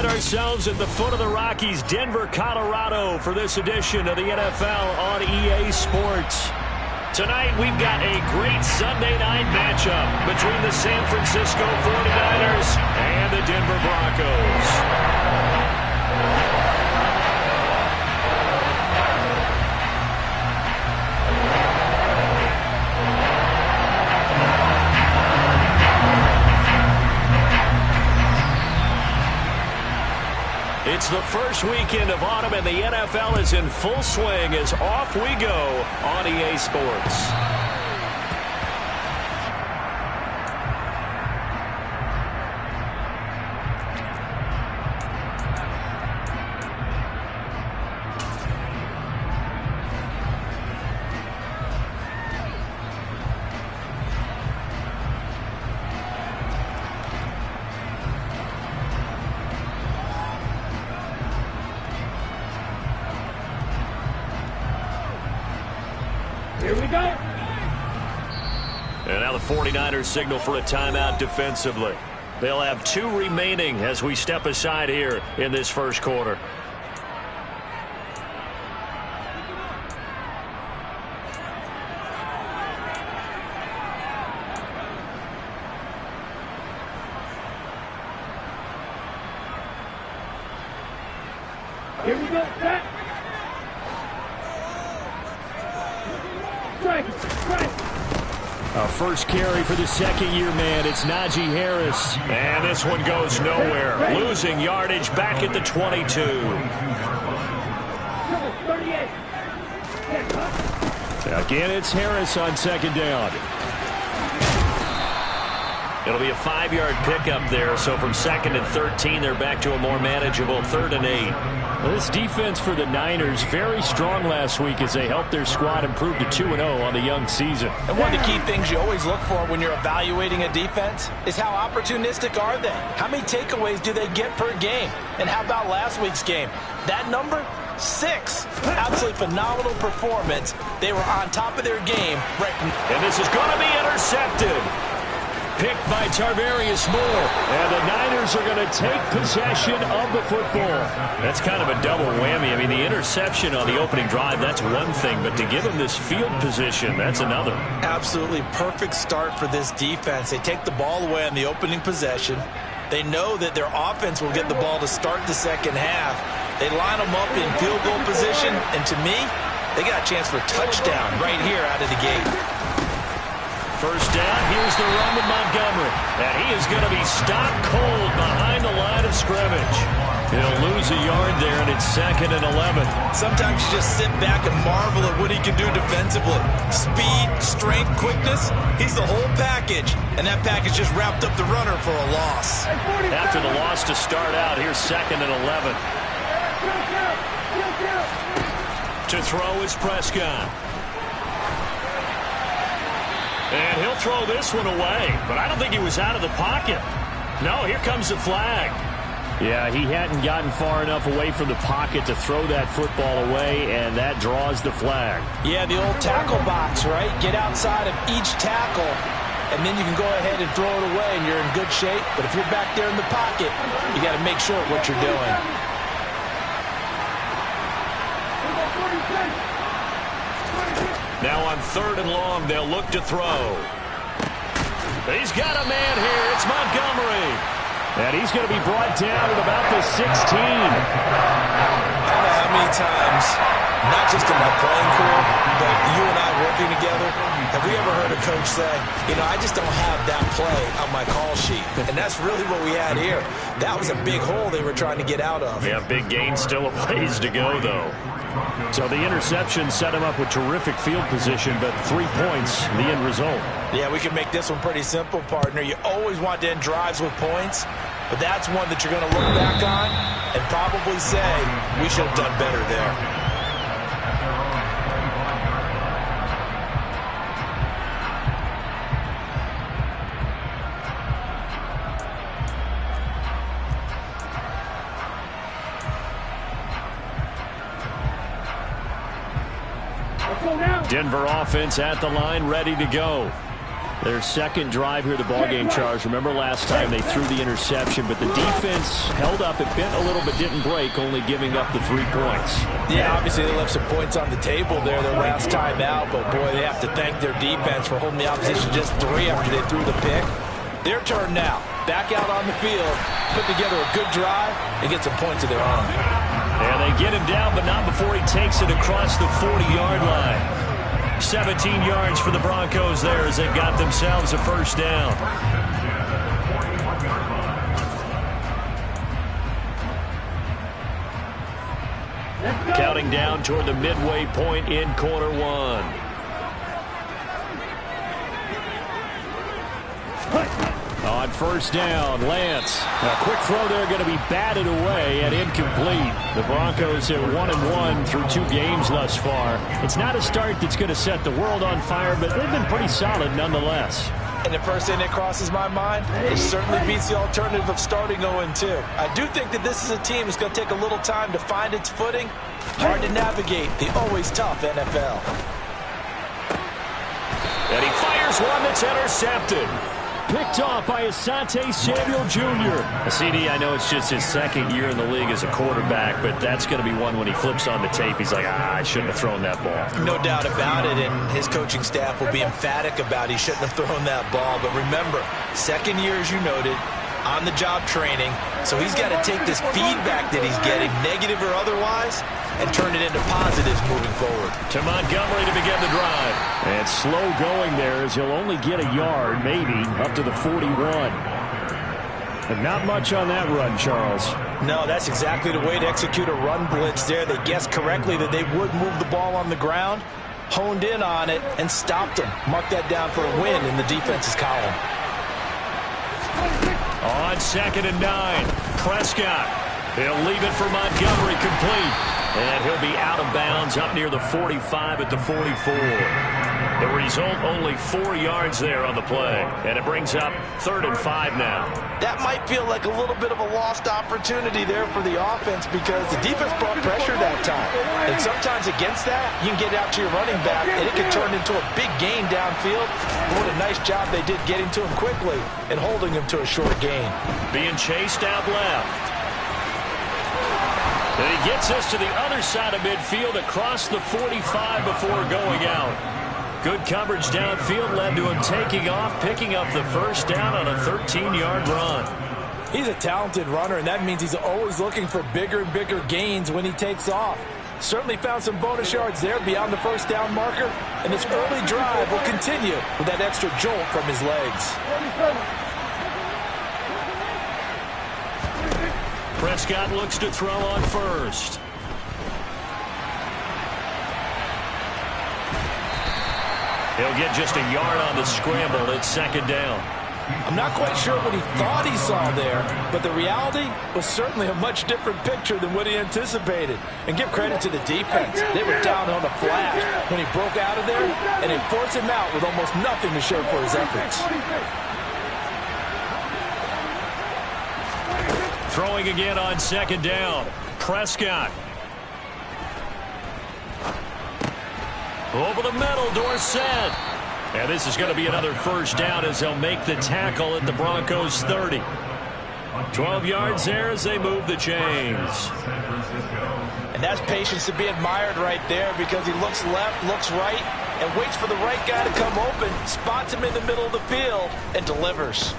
ourselves at the foot of the Rockies, Denver, Colorado, for this edition of the NFL on EA Sports. Tonight, we've got a great Sunday night matchup between the San Francisco 49ers and the Denver Broncos. It's the first weekend of autumn, and the NFL is in full swing as off we go on EA Sports. Here we go. And now the 49ers signal for a timeout defensively. They'll have 2 remaining as we step aside here in this first quarter. Here we go. Set. A first carry for the second-year man. It's Najee Harris. And this one goes nowhere. Losing yardage back at the 22. Again, it's Harris on second down. It'll be a 5-yard pickup there. So from 2nd and 13, they're back to a more manageable 3rd and 8. Well, this defense for the Niners very strong last week as they helped their squad improve to 2-0 on the young season. And one of the key things you always look for when you're evaluating a defense is how opportunistic are they? How many takeaways do they get per game? And how about last week's game? That number? 6. Absolutely phenomenal performance. They were on top of their game. And this is going to be intercepted. Picked by Tarvarius Moore. And the Niners are going to take possession of the football. That's kind of a double whammy. I mean, the interception on the opening drive, that's one thing. But to give them this field position, that's another. Absolutely perfect start for this defense. They take the ball away on the opening possession. They know that their offense will get the ball to start the second half. They line them up in field goal position. And to me, they got a chance for a touchdown right here out of the gate. First down, here's the run with Montgomery. And he is going to be stopped cold behind the line of scrimmage. He'll lose a yard there, and it's 2nd and 11. Sometimes you just sit back and marvel at what he can do defensively. Speed, strength, quickness, he's the whole package. And that package just wrapped up the runner for a loss. After the loss to start out, here's 2nd and 11. To throw is Prescott. And he'll throw this one away. But I don't think he was out of the pocket. No, here comes the flag. Yeah, he hadn't gotten far enough away from the pocket to throw that football away, and that draws the flag. Yeah, the old tackle box, right? Get outside of each tackle, and then you can go ahead and throw it away, and you're in good shape. But if you're back there in the pocket, you got to make sure what you're doing. Now on 3rd and long, they'll look to throw. He's got a man here. It's Montgomery. And he's going to be brought down at about the 16. I don't know how many times, not just in my playing career, but you and I working together, have we ever heard a coach say, you know, I just don't have that play on my call sheet. And that's really what we had here. That was a big hole they were trying to get out of. Yeah, big gain, still a ways to go, though. So the interception set him up with terrific field position, but 3 points, the end result. Yeah, we can make this one pretty simple, partner. You always want to end drives with points, but that's one that you're going to look back on and probably say, we should have done better there. Denver offense at the line, ready to go. Their second drive here, the ballgame, Charles. Remember last time they threw the interception, but the defense held up. It bent a little but didn't break, only giving up the 3 points. Yeah, obviously they left some points on the table there their last time out, but boy, they have to thank their defense for holding the opposition just 3 after they threw the pick. Their turn now. Back out on the field, put together a good drive, and get some points of their own. And they get him down, but not before he takes it across the 40-yard line. 17 yards for the Broncos there as they've got themselves a first down. Counting down toward the midway point in quarter 1. On first down, Lance. A quick throw there going to be batted away and incomplete. The Broncos are 1-1 through 2 games thus far. It's not a start that's going to set the world on fire, but they've been pretty solid nonetheless. And the first thing that crosses my mind, it certainly beats the alternative of starting 0-2. I do think that this is a team that's going to take a little time to find its footing. Hard to navigate the always tough NFL. And he fires one that's intercepted. Picked off by Asante Samuel Jr. CD, I know it's just his second year in the league as a quarterback, but that's going to be one when he flips on the tape. He's like, I shouldn't have thrown that ball. No doubt about it, and his coaching staff will be emphatic about he shouldn't have thrown that ball. But remember, second year, as you noted, on-the-job training, so he's got to take this feedback that he's getting, negative or otherwise, and turn it into positives moving forward. To Montgomery to begin the drive. And slow going there as he'll only get a yard, maybe, up to the 41. And not much on that run, Charles. No, that's exactly the way to execute a run blitz there. They guessed correctly that they would move the ball on the ground, honed in on it, and stopped them. Mark that down for a win in the defense's column. On 2nd and 9, Prescott. He'll leave it for Montgomery complete. And he'll be out of bounds up near the 45 at the 44. The result, only 4 yards there on the play. And it brings up 3rd and 5 now. That might feel like a little bit of a lost opportunity there for the offense because the defense brought pressure that time. And sometimes against that, you can get out to your running back, and it can turn into a big gain downfield. What a nice job they did getting to him quickly and holding him to a short gain. Being chased out left. And he gets us to the other side of midfield across the 45 before going out. Good coverage downfield led to him taking off, picking up the first down on a 13-yard run. He's a talented runner, and that means he's always looking for bigger and bigger gains when he takes off. Certainly found some bonus yards there beyond the first down marker, and this early drive will continue with that extra jolt from his legs. Prescott looks to throw on first. He'll get just a yard on the scramble. It's 2nd down. I'm not quite sure what he thought he saw there, but the reality was certainly a much different picture than what he anticipated. And give credit to the defense. They were down on the flash when he broke out of there, and they forced him out with almost nothing to show for his efforts. Throwing again on 2nd down. Prescott. Over the middle, Dorsett. And this is going to be another first down as they'll make the tackle at the Broncos 30. 12 yards there as they move the chains. And that's patience to be admired right there because he looks left, looks right, and waits for the right guy to come open, spots him in the middle of the field, and delivers.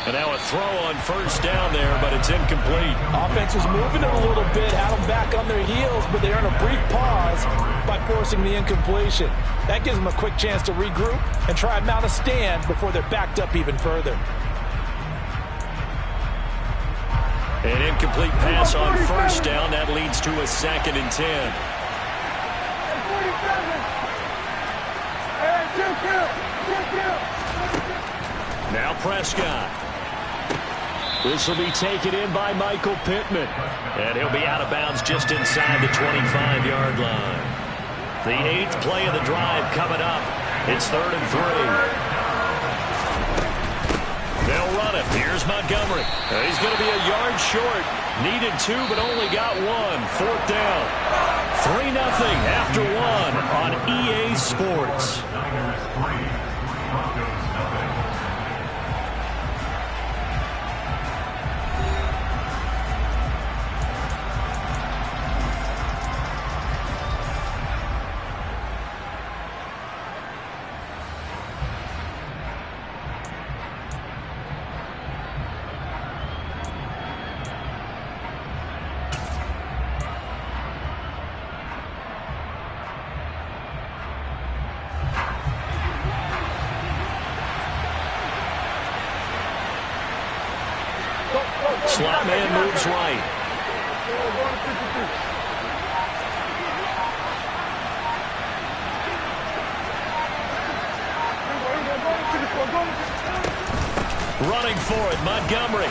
And now a throw on first down there, but it's incomplete. Offense was moving it a little bit, had them back on their heels, but they earn a brief pause by forcing the incompletion. That gives them a quick chance to regroup and try and mount a stand before they're backed up even further. An incomplete pass on first down. That leads to a 2nd and 10. Now Prescott. This will be taken in by Michael Pittman. And he'll be out of bounds just inside the 25-yard line. The 8th play of the drive coming up. It's 3rd and 3. They'll run it. Here's Montgomery. He's going to be a yard short. Needed 2, but only got 1. 4th down. 3-0 after 1 on EA Sports. slot man moves right. Running for it, Montgomery.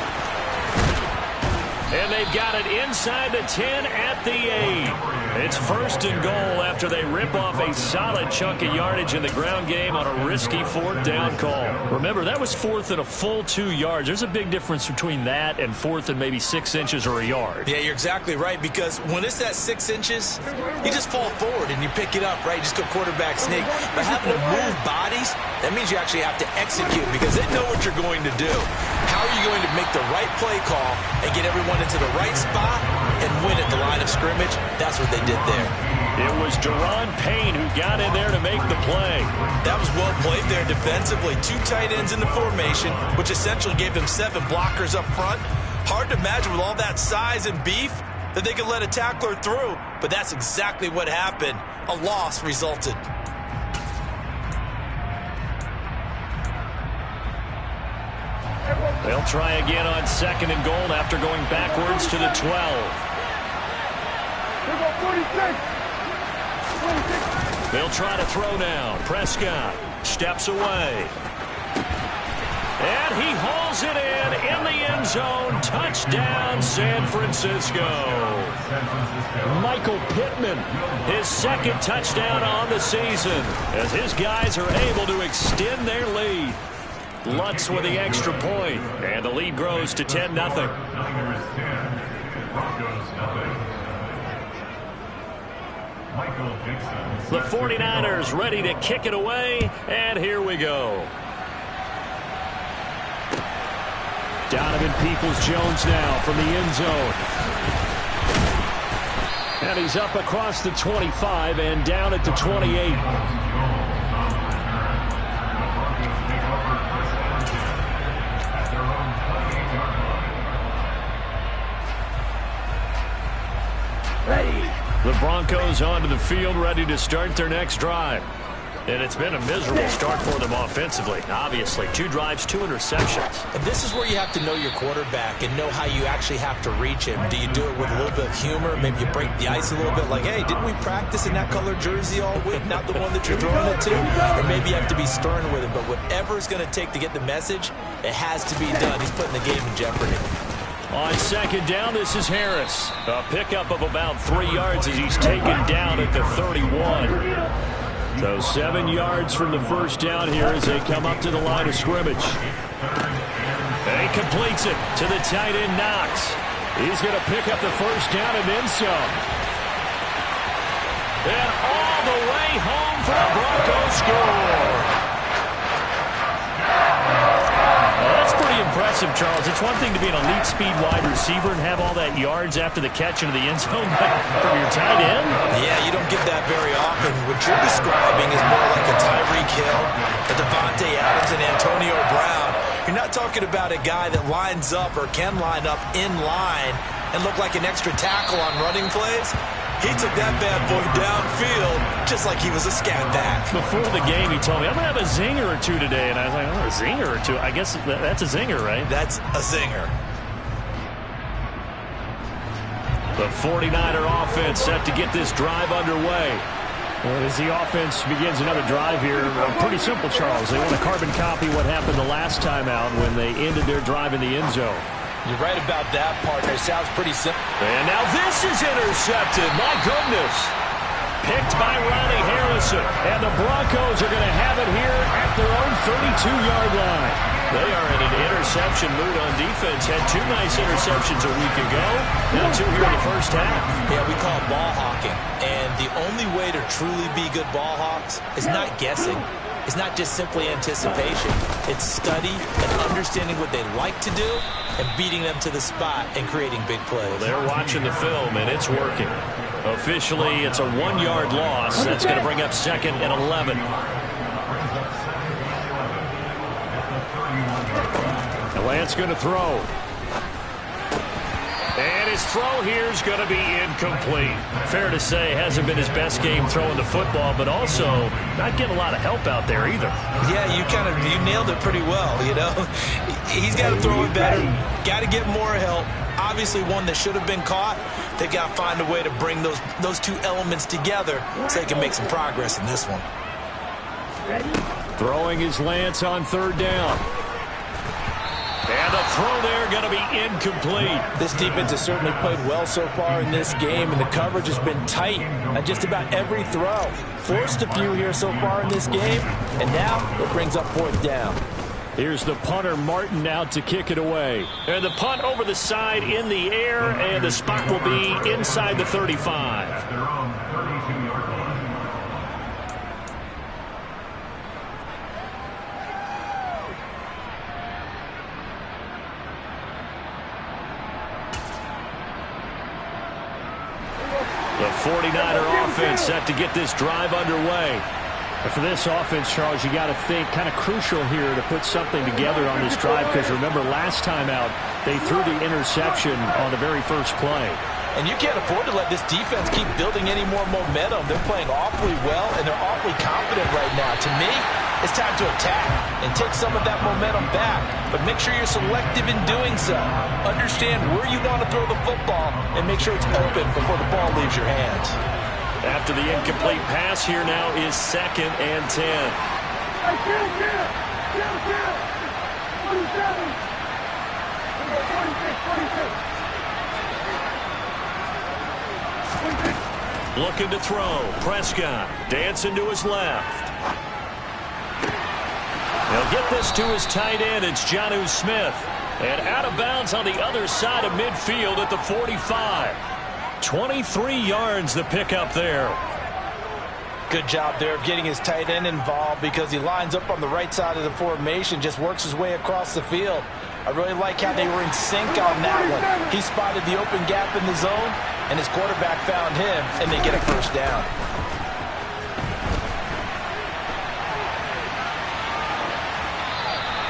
And they've got it inside the 10 at the 8. It's 1st and goal after they rip off a solid chunk of yardage in the ground game on a risky 4th down call. Remember, that was 4th and a full 2 yards. There's a big difference between that and 4th and maybe 6 inches or a yard. Yeah, you're exactly right, because when it's at 6 inches, you just fall forward and you pick it up, right? You just go quarterback sneak. But having to move bodies, that means you actually have to execute because they know what you're going to do. How are you going to make the right play call and get everyone into the right spot and win at the line of scrimmage? That's what they did there. It was Deron Payne who got in there to make the play. That was well played there defensively. 2 tight ends in the formation, which essentially gave them 7 blockers up front. Hard to imagine with all that size and beef that they could let a tackler through, but that's exactly what happened. A loss resulted. They'll try again on 2nd and goal after going backwards to the 12. They'll try to throw now. Prescott steps away. And he hauls it in the end zone. Touchdown, San Francisco. Michael Pittman, his 2nd touchdown on the season, as his guys are able to extend their lead. Lutz with the extra point, and the lead grows to 10-0. The 49ers ready to kick it away, and here we go. Donovan Peoples-Jones now from the end zone. And he's up across the 25 and down at the 28. The Broncos onto the field, ready to start their next drive. And it's been a miserable start for them offensively. Obviously, 2 drives, 2 interceptions. And this is where you have to know your quarterback and know how you actually have to reach him. Do you do it with a little bit of humor? Maybe you break the ice a little bit, like, hey, didn't we practice in that color jersey all week? Not the one that you're throwing it to? Or maybe you have to be stern with him. But whatever it's going to take to get the message, it has to be done. He's putting the game in jeopardy. On 2nd down, this is Harris. A pickup of about 3 yards as he's taken down at the 31. So 7 yards from the first down here as they come up to the line of scrimmage. And he completes it to the tight end, Knox. He's going to pick up the first down and then some. And all the way home for the Broncos score. That's pretty impressive, Charles. It's one thing to be an elite speed wide receiver and have all that yards after the catch into the end zone, but from your tight end? Yeah, you don't get that very often. What you're describing is more like a Tyreek Hill, a Devontae Adams, and Antonio Brown. You're not talking about a guy that lines up or can line up in line and look like an extra tackle on running plays. He took that bad boy downfield just like he was a scat back. Before the game, he told me, I'm going to have a zinger or 2 today. And I was like, oh, a zinger or 2? I guess that's a zinger, right? That's a zinger. The 49er offense set to get this drive underway. As the offense begins another drive here, pretty simple, Charles. They want to carbon copy what happened the last time out when they ended their drive in the end zone. You're right about that, partner. Sounds pretty simple. And now this is intercepted. My goodness. Picked by Ronnie Harrison. And the Broncos are going to have it here at their own 32-yard line. They are in an interception mood on defense. Had 2 nice interceptions a week ago. Now 2 here in the first half. Yeah, we call it ball hawking. And the only way to truly be good ball hawks is not guessing. It's not just simply anticipation. It's study and understanding what they like to do and beating them to the spot and creating big plays. Well, they're watching the film, and it's working. Officially, it's a 1-yard loss. That's going to bring up 2nd and 11. And Lance going to throw. And his throw here is going to be incomplete. Fair to say, hasn't been his best game throwing the football, but also not getting a lot of help out there either. Yeah, you nailed it pretty well, you know. He's got to throw it better, got to get more help. Obviously one that should have been caught. They've got to find a way to bring those two elements together so they can make some progress in this one. Throwing his Lance on third down. And the throw there going to be incomplete. This defense has certainly played well so far in this game, and the coverage has been tight on just about every throw. Forced a few here so far in this game, and now it brings up fourth down. Here's the punter, Martin, out to kick it away. And the punt over the side in the air, and the spot will be inside the 35. The 49er offense set to get this drive underway. And for this offense, Charles, you got to think kind of crucial here to put something together on this drive, because remember last time out they threw the interception on the very first play. And you can't afford to let this defense keep building any more momentum. They're playing awfully well, and they're awfully confident right now. To me, it's time to attack and take some of that momentum back. But make sure you're selective in doing so. Understand where you want to throw the football and make sure it's open before the ball leaves your hands. After the incomplete pass, here now is 2nd and 10. Looking to throw. Prescott dancing to his left. He'll get this to his tight end. It's Jonnu Smith. And out of bounds on the other side of midfield at the 45. 23 yards the pickup there. Good job there of getting his tight end involved, because he lines up on the right side of the formation, just works his way across the field. I really like how they were in sync on that one. He spotted the open gap in the zone, and his quarterback found him, and they get a first down.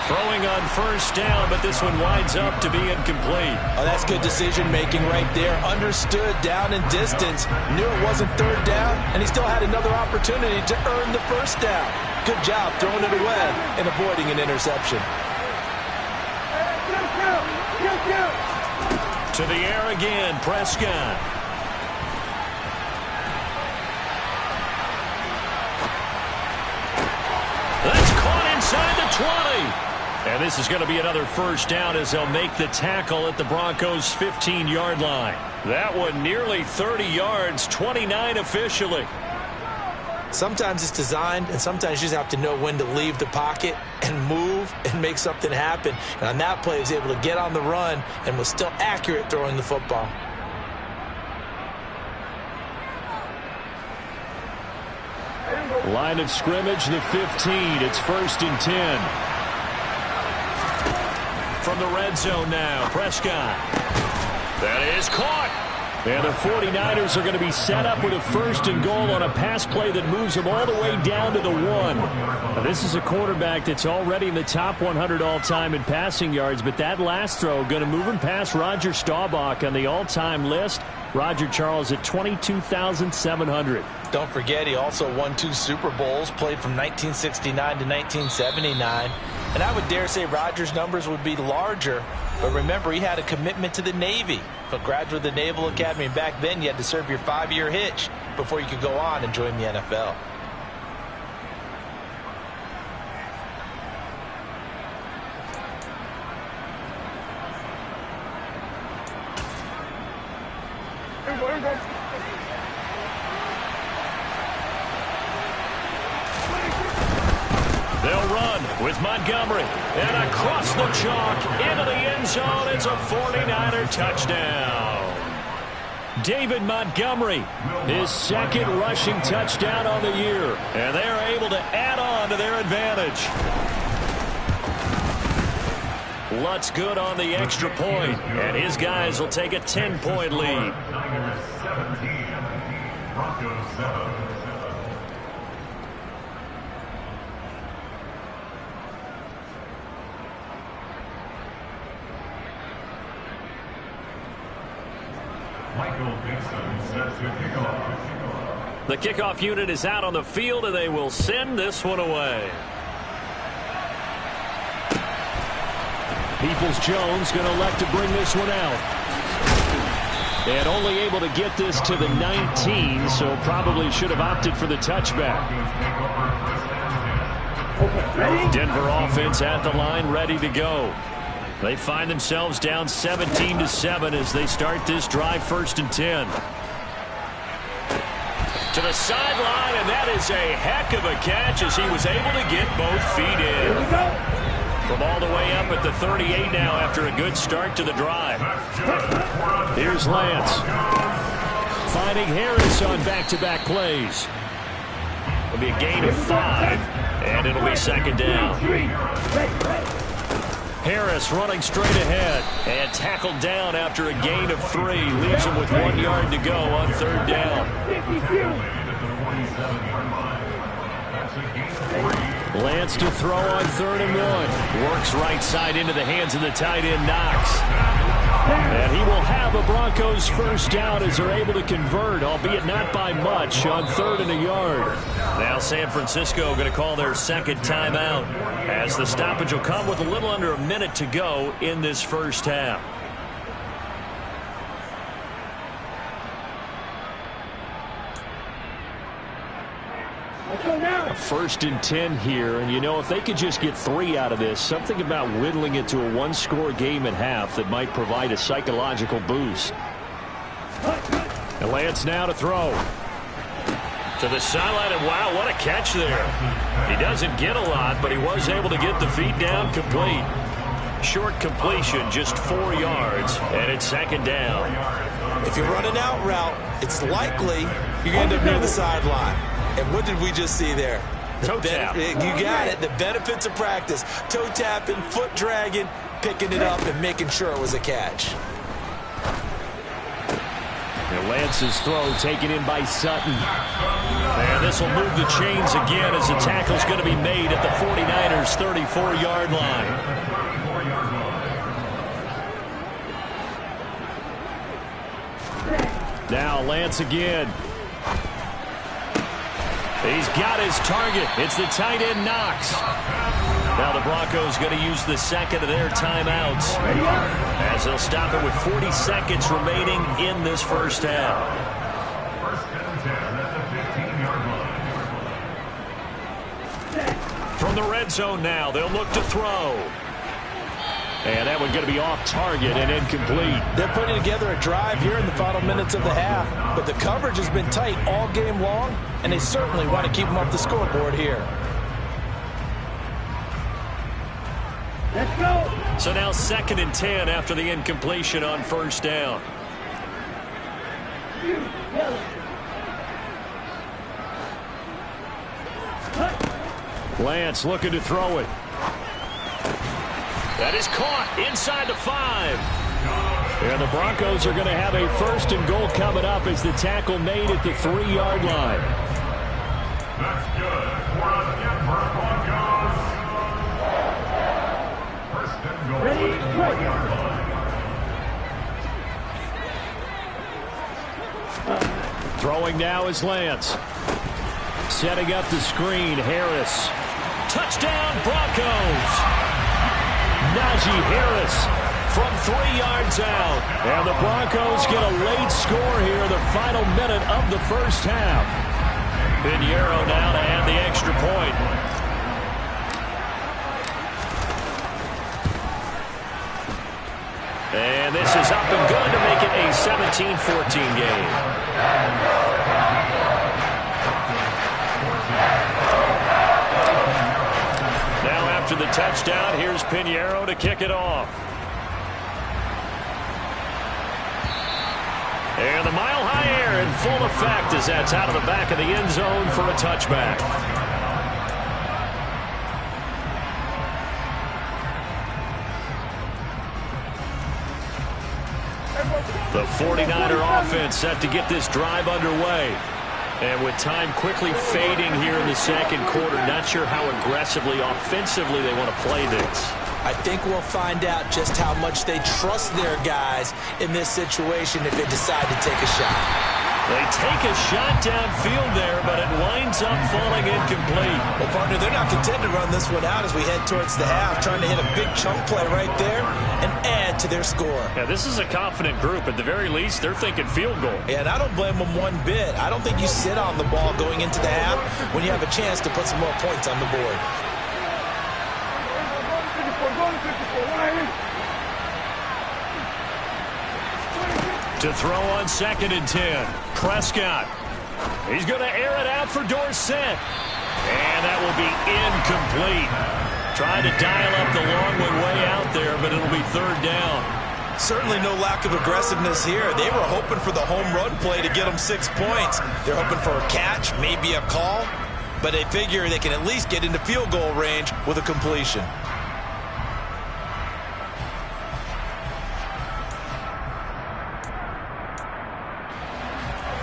Throwing on first down, but this one winds up to be incomplete. Oh, that's good decision-making right there. Understood down and distance. Knew it wasn't third down, and he still had another opportunity to earn the first down. Good job throwing it away and avoiding an interception. To the air again, Prescott. That's caught inside the 20. And this is going to be another first down as they'll make the tackle at the Broncos' 15-yard line. That one nearly 30 yards, 29 officially. Sometimes it's designed, and sometimes you just have to know when to leave the pocket and move and make something happen. And on that play, he was able to get on the run and was still accurate throwing the football. Line of scrimmage, the 15. It's 1st and 10. From the red zone now, Prescott. That is caught. And the 49ers are going to be set up with a 1st and goal on a pass play that moves them all the way down to the 1. Now, this is a quarterback that's already in the top 100 all-time in passing yards, but that last throw going to move him past Roger Staubach on the all-time list. Roger Charles at 22,700. Don't forget, he also won 2 Super Bowls, played from 1969 to 1979. And I would dare say Rodgers' numbers would be larger, but remember, he had a commitment to the Navy. A graduate of the Naval Academy, and back then you had to serve your 5-year hitch before you could go on and join the NFL. They'll run with Montgomery. And across the chalk into the end zone. It's a 49er touchdown. David Montgomery, his 2nd rushing touchdown on the year. And they're able to add on to their advantage. Lutz good on the extra point. And his guys will take a 10-point lead. Niners 17, Broncos 7. The kickoff unit is out on the field, and they will send this one away. Peoples-Jones going to elect to bring this one out. And only able to get this to the 19, so probably should have opted for the touchback. Denver offense at the line, ready to go. They find themselves down 17-7 as they start this drive, 1st and 10. To the sideline, and that is a heck of a catch as he was able to get both feet in. From all the way up at the 38 now after a good start to the drive. Here's Lance. Finding Harris on back-to-back plays. It'll be a gain of 5, and it'll be 2nd down. Harris running straight ahead and tackled down after a gain of 3. Leaves him with 1 yard to go on 3rd down. Lance to throw on 3rd and 1. Works right side into the hands of the tight end, Knox. And he will have a Broncos 1st down as they're able to convert, albeit not by much, on 3rd and a yard. Now San Francisco going to call their 2nd timeout as the stoppage will come with a little under a minute to go in this 1st half. A 1st and 10 here, and you know, if they could just get 3 out of this, something about whittling it to a 1-score game at half that might provide a psychological boost. And Lance now to throw. To the sideline, and wow, what a catch there. He doesn't get a lot, but he was able to get the feet down complete. Short completion, just 4 yards, and it's 2nd down. If you're running out route, it's likely you're going to end up near the sideline. And what did we just see there? Toe tap. You got it. The benefits of practice. Toe tapping, foot dragging, picking it up, and making sure it was a catch. And Lance's throw taken in by Sutton. And this will move the chains again as the tackle's going to be made at the 49ers' 34-yard line. Now Lance again. He's got his target. It's the tight end, Knox. Now the Broncos going to use the 2nd of their timeouts as they'll stop it with 40 seconds remaining in this 1st half. 1st and 10 at the 15-yard line. From the red zone now, they'll look to throw. And that one's going to be off target and incomplete. They're putting together a drive here in the final minutes of the half, but the coverage has been tight all game long, and they certainly want to keep them off the scoreboard here. Let's go. So now 2nd and 10 after the incompletion on 1st down. Lance looking to throw it. That is caught inside the 5. And the Broncos are going to have a 1st and goal coming up as the tackle made at the 3-yard line. That's good for the Denver Broncos. 1st and goal at the 4-yard line. Throwing now is Lance. Setting up the screen, Harris. Touchdown, Broncos! Najee Harris from 3 yards out. And the Broncos get a late score here in the final minute of the 1st half. Pinheiro now to add the extra point. And this is up and good to make it a 17-14 game. After the touchdown, here's Pinheiro to kick it off. And the mile-high air in full effect as that's out of the back of the end zone for a touchback. The 49er offense set to get this drive underway. And with time quickly fading here in the 2nd quarter, not sure how aggressively, offensively they want to play this. I think we'll find out just how much they trust their guys in this situation if they decide to take a shot. They take a shot downfield there, but it winds up falling incomplete. Well, partner, they're not content to run this one out as we head towards the half, trying to hit a big chunk play right there and add to their score. Yeah, this is a confident group. At the very least, they're thinking field goal. And I don't blame them one bit. I don't think you sit on the ball going into the half when you have a chance to put some more points on the board. To throw on 2nd and 10. Prescott. He's going to air it out for Dorsett. And that will be incomplete. Trying to dial up the long one way out there, but it'll be 3rd down. Certainly no lack of aggressiveness here. They were hoping for the home run play to get them 6 points. They're hoping for a catch, maybe a call, but they figure they can at least get into field goal range with a completion.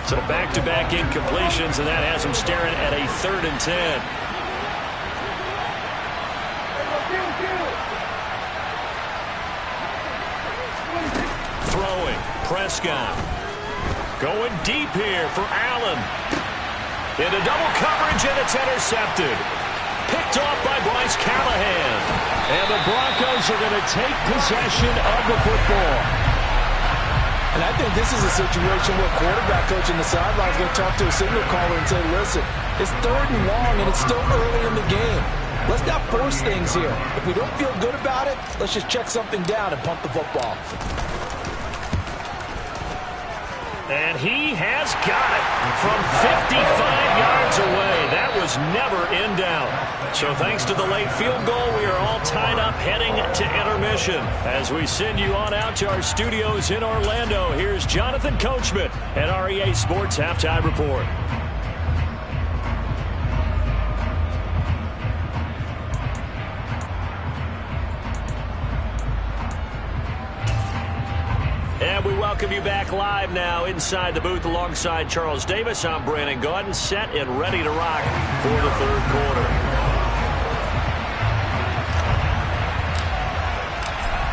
So back-to-back incompletions, and that has them staring at a 3rd and 10. Throwing, Prescott. Going deep here for Allen. Into double coverage, and it's intercepted. Picked off by Bryce Callahan. And the Broncos are going to take possession of the football. And I think this is a situation where quarterback coach in the sideline is going to talk to a signal caller and say, listen, it's 3rd and long and it's still early in the game. Let's not force things here. If we don't feel good about it, let's just check something down and punt the football. And he has got it from 55 yards away. That was never in doubt. So thanks to the late field goal, we are all tied up heading to intermission. As we send you on out to our studios in Orlando, here's Jonathan Coachman at REA Sports Halftime Report. And we welcome you back live now inside the booth alongside Charles Davis. I'm Brandon Gaudin, set and ready to rock for the 3rd quarter.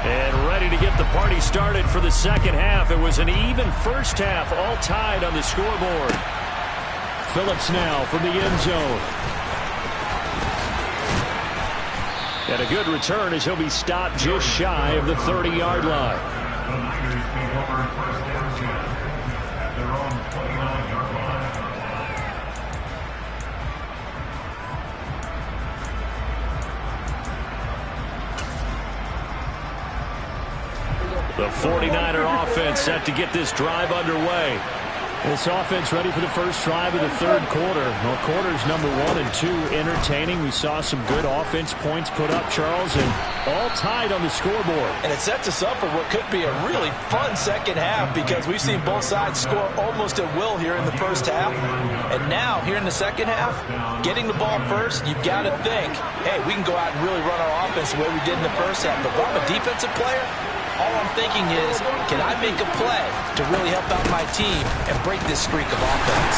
And ready to get the party started for the 2nd half. It was an even first half, all tied on the scoreboard. Phillips now from the end zone. And a good return as he'll be stopped just shy of the 30-yard line. The Niners take over 1st and 10 at their own 29-yard line. The 49er offense set to get this drive underway. This offense ready for the first drive of the 3rd quarter. Well, quarters number 1 and 2 entertaining. We saw some good offense points put up, Charles, and all tied on the scoreboard. And it sets us up for what could be a really fun 2nd half because we've seen both sides score almost at will here in the first half. And now, here in the 2nd half, getting the ball first, you've got to think, hey, we can go out and really run our offense the way we did in the first half. But if I'm a defensive player, all I'm thinking is, can I make a play to really help out my team and break this streak of offense?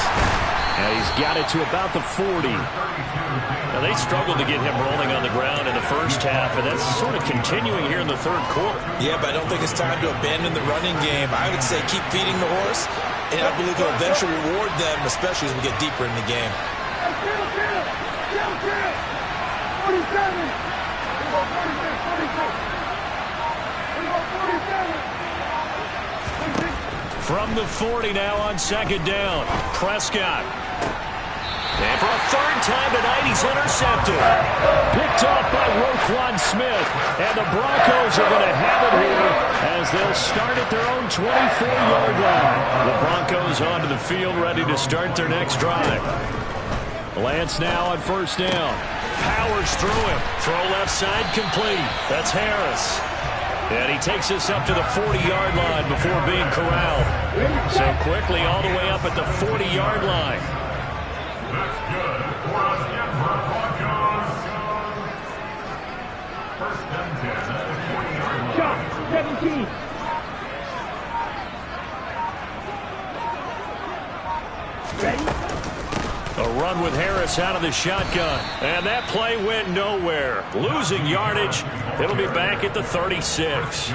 And he's got it to about the 40. Now, they struggled to get him rolling on the ground in the first half, and that's sort of continuing here in the 3rd quarter. Yeah, but I don't think it's time to abandon the running game. I would say keep feeding the horse, and I believe he'll eventually reward them, especially as we get deeper in the game. 47. From the 40 now on 2nd down. Prescott. And for a 3rd time tonight, he's intercepted. Picked off by Roquan Smith. And the Broncos are going to have it here as they'll start at their own 24-yard line. The Broncos onto the field ready to start their next drive. Lance now on 1st down. Powers through him. Throw left side complete. That's Harris. And he takes us up to the 40-yard line before being corralled. So quickly all the way up at the 40-yard line. That's good for us Denver Broncos. 1st and 10 at the 20-yard line. Shot, 17. Ready? A run with Harris out of the shotgun. And that play went nowhere. Losing yardage. It'll be back at the 36.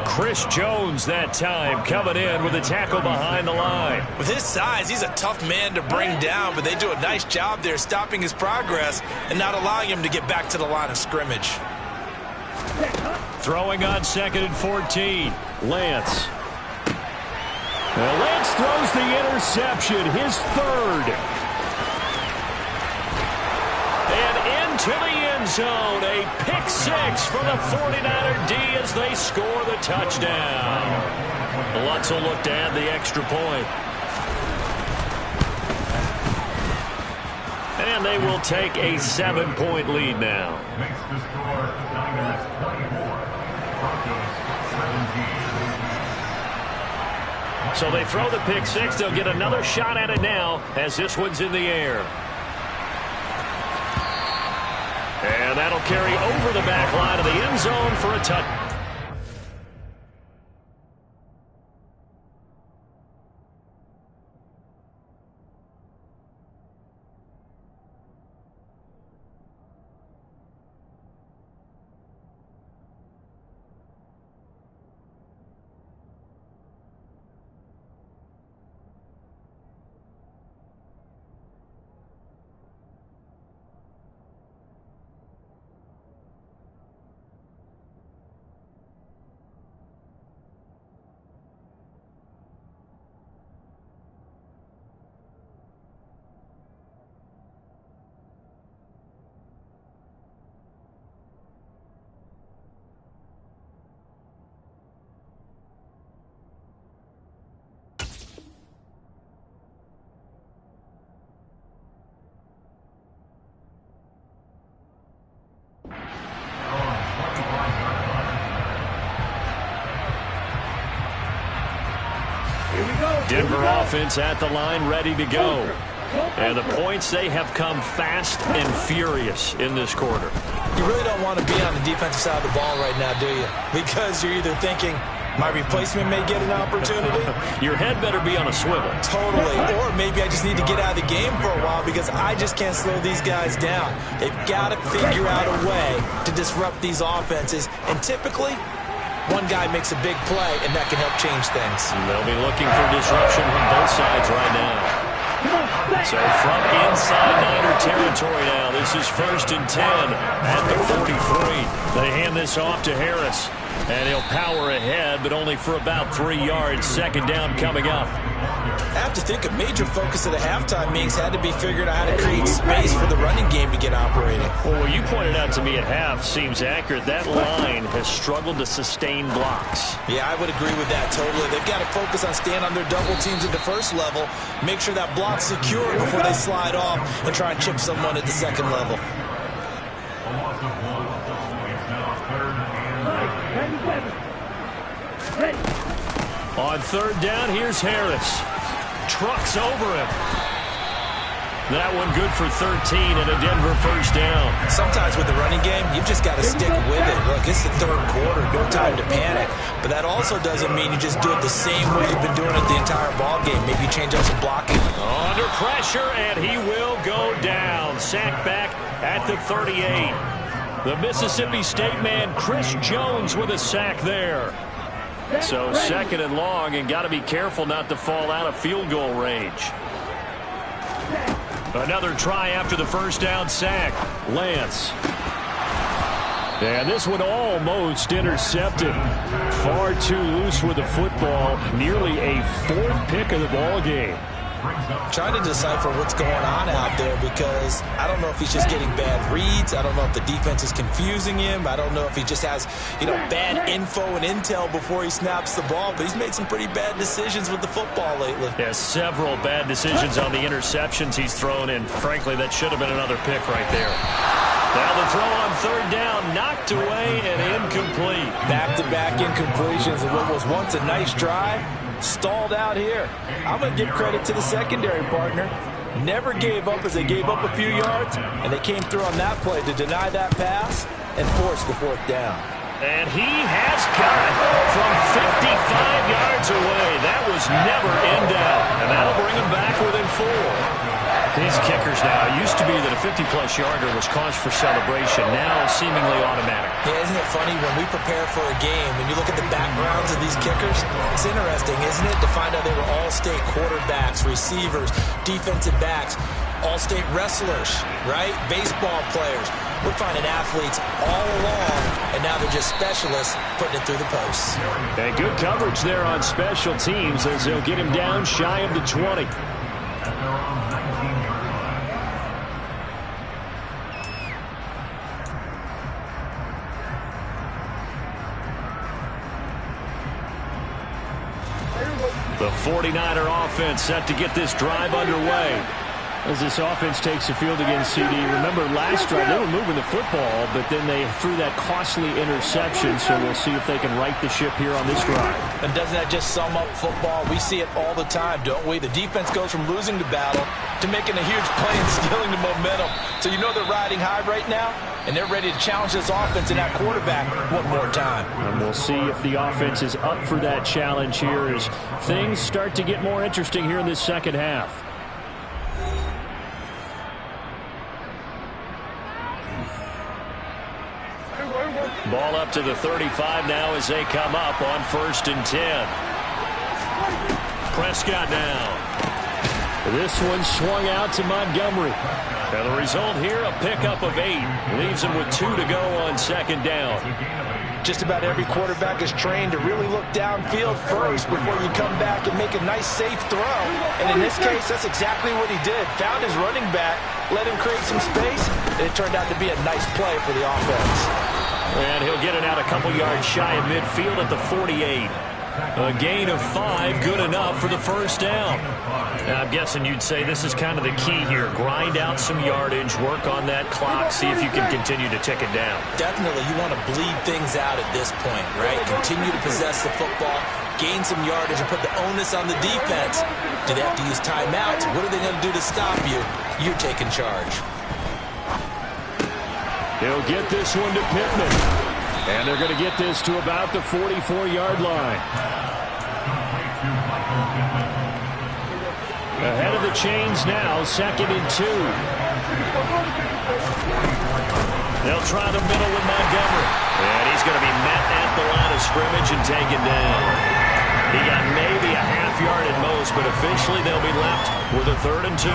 Chris Jones that time coming in with a tackle behind the line. With his size, he's a tough man to bring down, but they do a nice job there stopping his progress and not allowing him to get back to the line of scrimmage. Throwing on 2nd and 14. Lance. Well, Lance throws the interception, his third. And into the end zone, a pick six for the 49er D as they score the touchdown. Lutz will look to add the extra point. And they will take a 7-point lead now. Makes the score Niners 24, Broncos 17. So they throw the pick six. They'll get another shot at it now as this one's in the air. And that'll carry over the back line of the end zone for a touchdown. Denver offense at the line, ready to go. And the points, they have come fast and furious in this quarter. You really don't want to be on the defensive side of the ball right now, do you? Because you're either thinking, my replacement may get an opportunity. Your head better be on a swivel. Totally. Or maybe I just need to get out of the game for a while because I just can't slow these guys down. They've got to figure out a way to disrupt these offenses. And typically, one guy makes a big play, and that can help change things. They'll be looking for disruption from both sides right now. So from inside Niner territory now, this is 1st and 10 at the 43. They hand this off to Harris, and he'll power ahead, but only for about 3 yards. 2nd down coming up. I have to think a major focus of the halftime meetings had to be figuring out how to create space for the running game to get operating. Well, what you pointed out to me at half seems accurate. That line has struggled to sustain blocks. Yeah, I would agree with that totally. They've got to focus on staying on their double teams at the first level, make sure that block's secure before they slide off and try and chip someone at the second level. A loss of 1. It's now 3rd and 9. On 3rd down, here's Harris. Trucks over him. That one good for 13 and a Denver 1st down. Sometimes with the running game, you've just got to stick with it. Look, it's the 3rd quarter, no time to panic. But that also doesn't mean you just do it the same way you've been doing it the entire ball game. Maybe you change up some blocking. Under pressure, and he will go down. Sacked back at the 38. The Mississippi State man, Chris Jones, with a sack there. So 2nd and long, and got to be careful not to fall out of field goal range. Another try after the 1st down sack. Lance. And this one almost intercepted. Far too loose with the football. Nearly a 4th pick of the ball game. Trying to decipher what's going on out there because I don't know if he's just getting bad reads. I don't know if the defense is confusing him. I don't know if he just has, bad info and intel before he snaps the ball. But he's made some pretty bad decisions with the football lately. Yeah, several bad decisions on the interceptions he's thrown, and frankly, that should have been another pick right there. Now the throw on 3rd down, knocked away and incomplete. Back-to-back incompletions of what was once a nice drive. Stalled out here. I'm going to give credit to the secondary partner. Never gave up as they gave up a few yards, and they came through on that play to deny that pass and force the 4th down. And he has got it from 55 yards away. That was never in doubt, and that'll bring him back within 4. These kickers now, it used to be that a 50-plus yarder was cause for celebration. Now seemingly automatic. Yeah, isn't it funny when we prepare for a game, when you look at the backgrounds of these kickers, it's interesting, isn't it, to find out they were all-state quarterbacks, receivers, defensive backs, all-state wrestlers, right? Baseball players. We're finding athletes all along, and now they're just specialists putting it through the posts. And good coverage there on special teams as they'll get him down shy of the 20. At their own 19-yard line. The 49er offense set to get this drive underway. As this offense takes the field against CD, remember last drive they were moving the football, but then they threw that costly interception, so we'll see if they can right the ship here on this drive. And doesn't that just sum up football? We see it all the time, don't we? The defense goes from losing the battle to making a huge play and stealing the momentum. So you know they're riding high right now, and they're ready to challenge this offense and that quarterback one more time. And we'll see if the offense is up for that challenge here as things start to get more interesting here in this second half. Ball up to the 35 now as they come up on 1st and 10. Prescott now. This one swung out to Montgomery. Now the result here, a pickup of 8. Leaves him with 2 to go on 2nd down. Just about every quarterback is trained to really look downfield first before you come back and make a nice, safe throw. And in this case, that's exactly what he did. Found his running back, let him create some space, and it turned out to be a nice play for the offense. And he'll get it out a couple yards shy of midfield at the 48. A gain of 5, good enough for the 1st down. Now, I'm guessing you'd say this is kind of the key here. Grind out some yardage, work on that clock, see if you can continue to tick it down. Definitely, you want to bleed things out at this point, right? Continue to possess the football, gain some yardage, and put the onus on the defense. Do they have to use timeouts? What are they going to do to stop you? You're taking charge. He'll get this one to Pittman. And they're going to get this to about the 44-yard line. Ahead of the chains now, 2nd and 2. They'll try the middle with Montgomery. And he's going to be met at the line of scrimmage and taken down. He got maybe a half yard at most, but officially they'll be left with a 3rd and 2.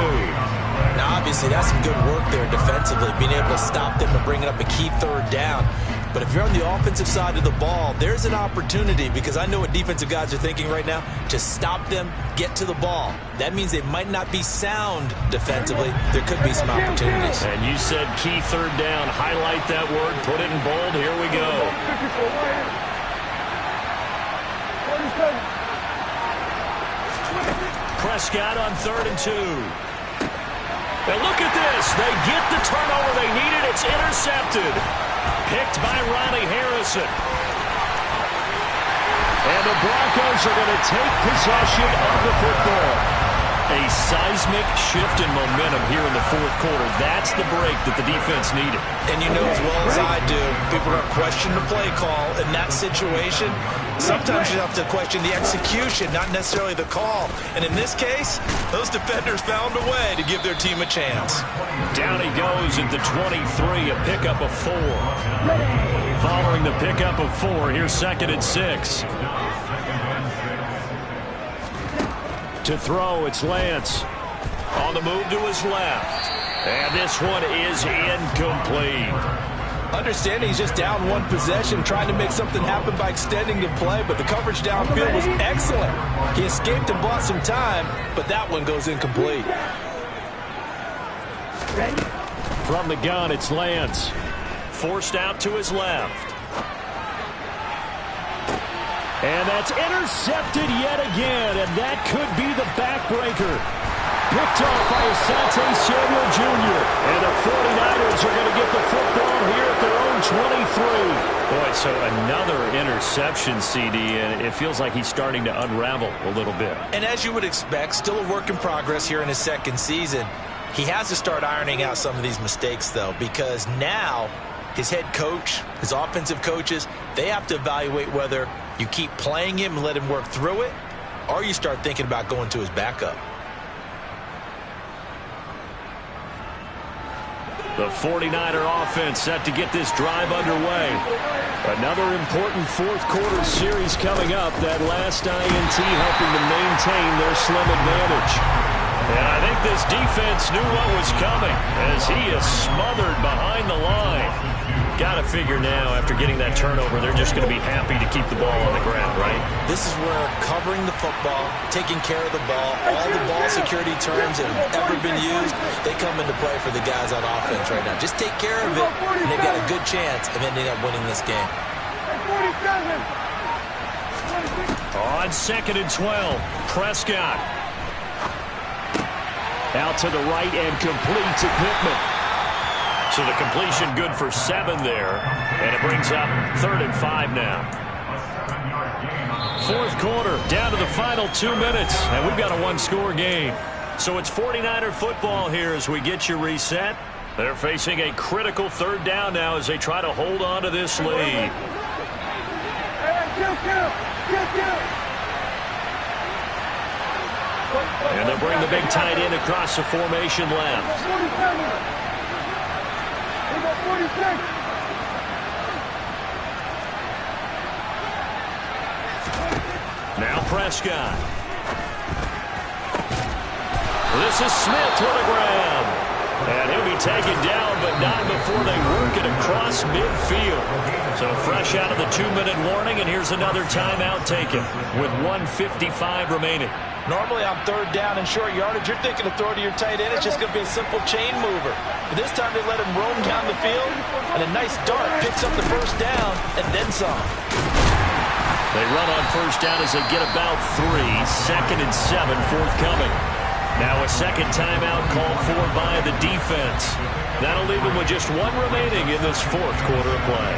Now, obviously, that's some good work there defensively, being able to stop them and bringing up a key 3rd down. But if you're on the offensive side of the ball, there's an opportunity, because I know what defensive guys are thinking right now, to stop them, get to the ball. That means they might not be sound defensively. There could be some opportunities. And you said key 3rd down. Highlight that word. Put it in bold. Here we go. Prescott on 3rd and 2. And look at this. They get the turnover they needed. It's intercepted. Picked by Ronnie Harrison. And the Broncos are going to take possession of the football. A seismic shift in momentum here in the 4th quarter. That's the break that the defense needed. And you know as well as I do, people are going to question the play call in that situation. Sometimes you have to question the execution, not necessarily the call. And in this case, those defenders found a way to give their team a chance. Down he goes at the 23, a pickup of 4. Following the pickup of 4, here's 2nd and 6. To throw, it's Lance. On the move to his left. And this one is incomplete. Understanding he's just down one possession, trying to make something happen by extending the play, but the coverage downfield was excellent. He escaped and bought some time, but that one goes incomplete. From the gun, it's Lance. Forced out to his left. And that's intercepted yet again, and that could be the backbreaker. Picked off by Asante Samuel Jr. And the 49ers are going to get the football here at their own 23. Boy, so another interception, CD, and it feels like he's starting to unravel a little bit. And as you would expect, still a work in progress here in his 2nd season. He has to start ironing out some of these mistakes, though, because now his head coach, his offensive coaches, they have to evaluate whether you keep playing him and let him work through it, or you start thinking about going to his backup. The 49er offense set to get this drive underway. Another important fourth quarter series coming up. That last INT helping to maintain their slim advantage. And I think this defense knew what was coming as he is smothered behind the line. Got to figure now, after getting that turnover, they're just going to be happy to keep the ball on the ground, right? This is where covering the football, taking care of the ball, all the ball security terms that have ever been used, they come into play for the guys on offense right now. Just take care of it, and they've got a good chance of ending up winning this game. On 2nd and 12, Prescott. Out to the right and complete to Pittman. So the completion good for 7 there. And it brings up 3rd and 5 now. Fourth quarter, down to the final 2 minutes. And we've got a one-score game. So it's 49er football here as we get you reset. They're facing a critical 3rd down now as they try to hold on to this lead. And they'll bring the big tight end across the formation left. Now Prescott. This is Smith with a grab. And he'll be taken down, but not before they work it across midfield. So fresh out of the 2-minute warning, and here's another timeout taken with 1:55 remaining. Normally on 3rd down and short yardage, you're thinking to throw to your tight end. It's just going to be a simple chain mover. But this time they let him roam down the field, and a nice dart picks up the first down and then some. They run on 1st down as they get about 3. 2nd and 7 forthcoming. Now a second timeout called for by the defense. That'll leave them with just 1 remaining in this 4th quarter of play.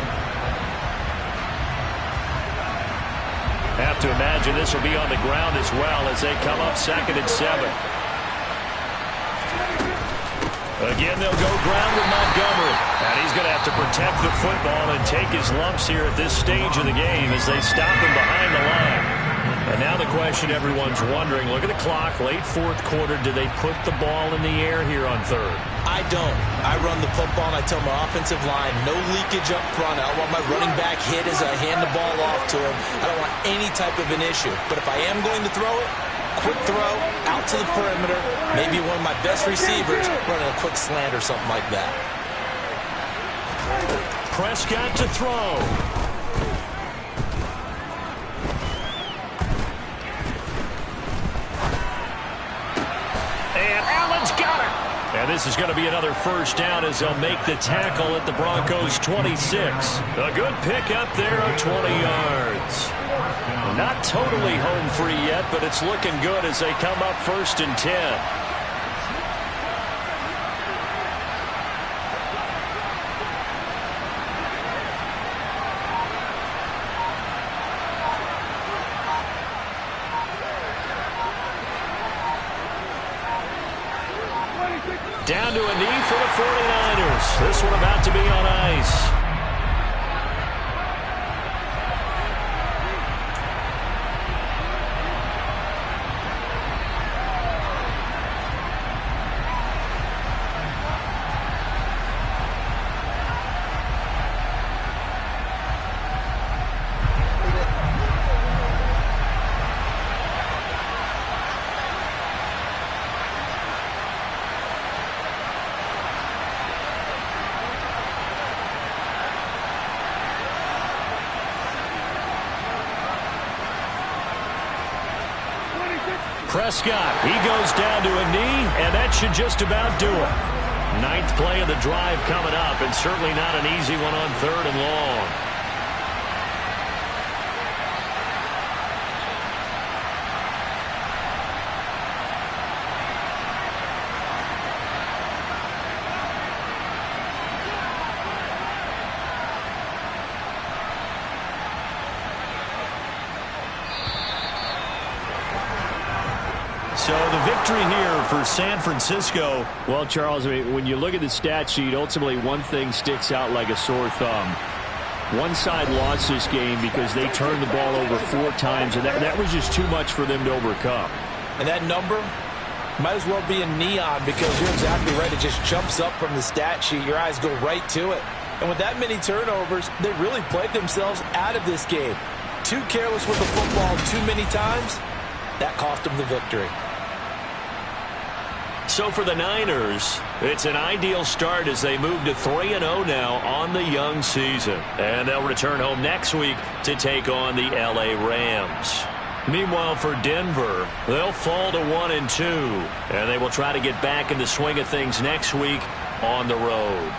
Have to imagine this will be on the ground as well as they come up 2nd and 7. Again, they'll go ground with Montgomery. And he's going to have to protect the football and take his lumps here at this stage of the game as they stop him behind the line. And now the question everyone's wondering, look at the clock, late 4th quarter, do they put the ball in the air here on 3rd? I don't. I run the football, and I tell my offensive line, no leakage up front. I don't want my running back hit as I hand the ball off to him. I don't want any type of an issue. But if I am going to throw it, quick throw, out to the perimeter, maybe one of my best receivers running a quick slant or something like that. Prescott to throw. And Allen's got it. And this is going to be another 1st down as they'll make the tackle at the Broncos' 26. A good pick up there of 20 yards. Not totally home free yet, but it's looking good as they come up 1st and 10. Down to a knee for the 49ers. This one about to be on ice. Prescott, he goes down to a knee, and that should just about do it. 9th play of the drive coming up, and certainly not an easy one on 3rd and long. So the victory here for San Francisco. Well, Charles, I mean, when you look at the stat sheet, ultimately one thing sticks out like a sore thumb. One side lost this game because they turned the ball over 4 times, and that was just too much for them to overcome. And that number, Might as well be in neon because you're exactly right. It just jumps up from the stat sheet. Your eyes go right to it. And with that many turnovers, they really played themselves out of this game. Too careless with the football too many times. That cost them the victory. So for the Niners, it's an ideal start as they move to 3-0 now on the young season. And they'll return home next week to take on the LA Rams. Meanwhile, for Denver, they'll fall to 1-2, and they will try to get back in the swing of things next week on the road.